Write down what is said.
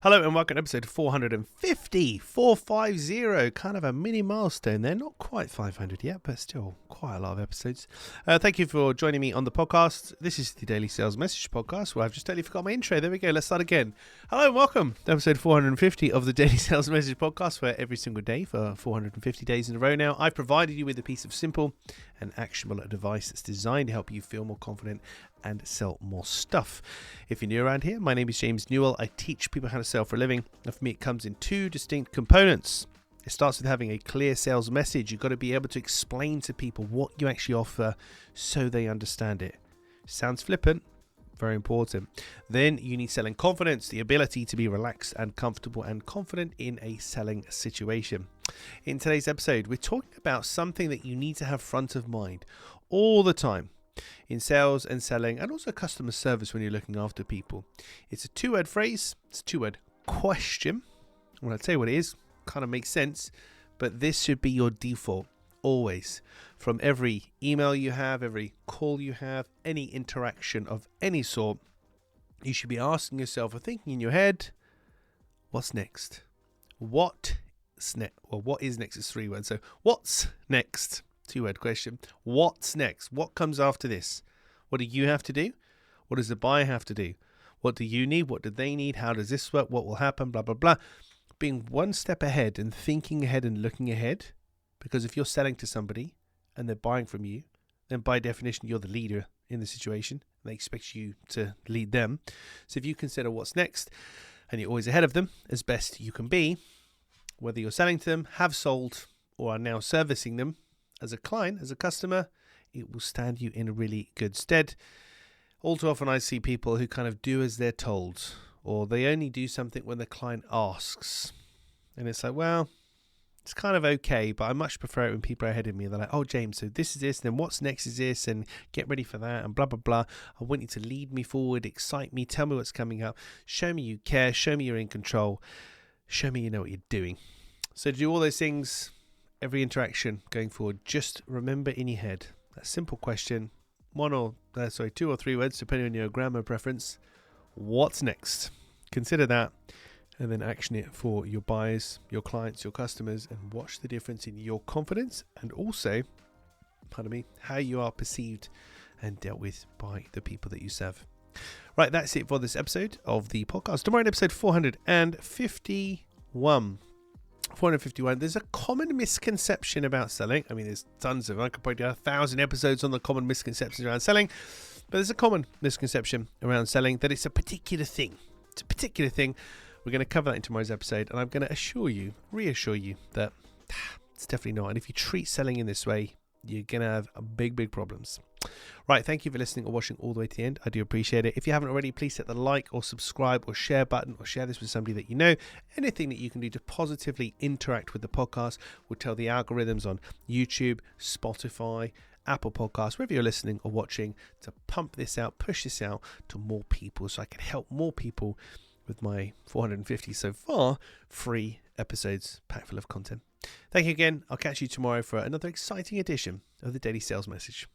Hello and welcome to episode 450, kind of a mini milestone there. Not quite 500 yet, but still quite a lot of episodes. Thank you for joining me on the podcast. This is the Daily Sales Message Podcast where I've just totally forgot my intro. There we go. Let's start again. Hello and welcome to episode 450 of the Daily Sales Message Podcast, where every single day for 450 days in a row now, I've provided you with a piece of simple and actionable advice that's designed to help you feel more confident and sell more stuff. If you're new around here, my name is James Newell. I teach people how to sell for a living. And for me, it comes in two distinct components. It starts with having a clear sales message. You've got to be able to explain to people what you actually offer so they understand it. Sounds flippant, very important. Then you need selling confidence, the ability to be relaxed and comfortable and confident in a selling situation. In today's episode, we're talking about something that you need to have front of mind all the time in sales and selling, and also customer service when you're looking after people. It's a two-word phrase. It's a two-word question. When I tell you what it is, kind of makes sense, but this should be your default always. From every email you have, every call you have, any interaction of any sort, you should be asking yourself or thinking in your head, what's next? What is next is three words. So what's next? Two-word question. What's next? What comes after this? What do you have to do? What does the buyer have to do? What do you need? What do they need? How does this work? What will happen? Blah, blah, blah. Being one step ahead and thinking ahead and looking ahead. Because if you're selling to somebody and they're buying from you, then by definition, you're the leader in the situation. They expect you to lead them. So if you consider what's next and you're always ahead of them as best you can be, whether you're selling to them, have sold, or are now servicing them, as a client, as a customer, it will stand you in really good stead. All too often I see people who kind of do as they're told, or they only do something when the client asks. And it's like, well, it's kind of okay, but I much prefer it when people are ahead of me. They're like, oh, James, so this is this, and then what's next is this, and get ready for that, and blah, blah, blah. I want you to lead me forward, excite me, tell me what's coming up, show me you care, show me you're in control, show me you know what you're doing. So to do all those things, every interaction going forward, just remember in your head that simple question, two or three words, depending on your grammar preference. What's next? Consider that and then action it for your buyers, your clients, your customers, and watch the difference in your confidence and also, how you are perceived and dealt with by the people that you serve. Right, that's it for this episode of the podcast. Tomorrow in episode 451. There's a common misconception about selling. I mean, there's tons of them. I could probably do 1,000 episodes on the common misconceptions around selling, but there's a common misconception around selling that it's a particular thing. It's a particular thing. We're going to cover that in tomorrow's episode, and I'm going to reassure you that it's definitely not. And if you treat selling in this way, you're going to have big problems. Right, thank you for listening or watching all the way to the end. I do appreciate it. If you haven't already, please hit the like or subscribe or share button, or share this with somebody that you know. Anything that you can do to positively interact with the podcast will tell the algorithms on YouTube, Spotify, Apple Podcasts, wherever you're listening or watching, to pump this out, push this out to more people so I can help more people with my 450 so far free episodes packed full of content. Thank you again. I'll catch you tomorrow for another exciting edition of the Daily Sales Message.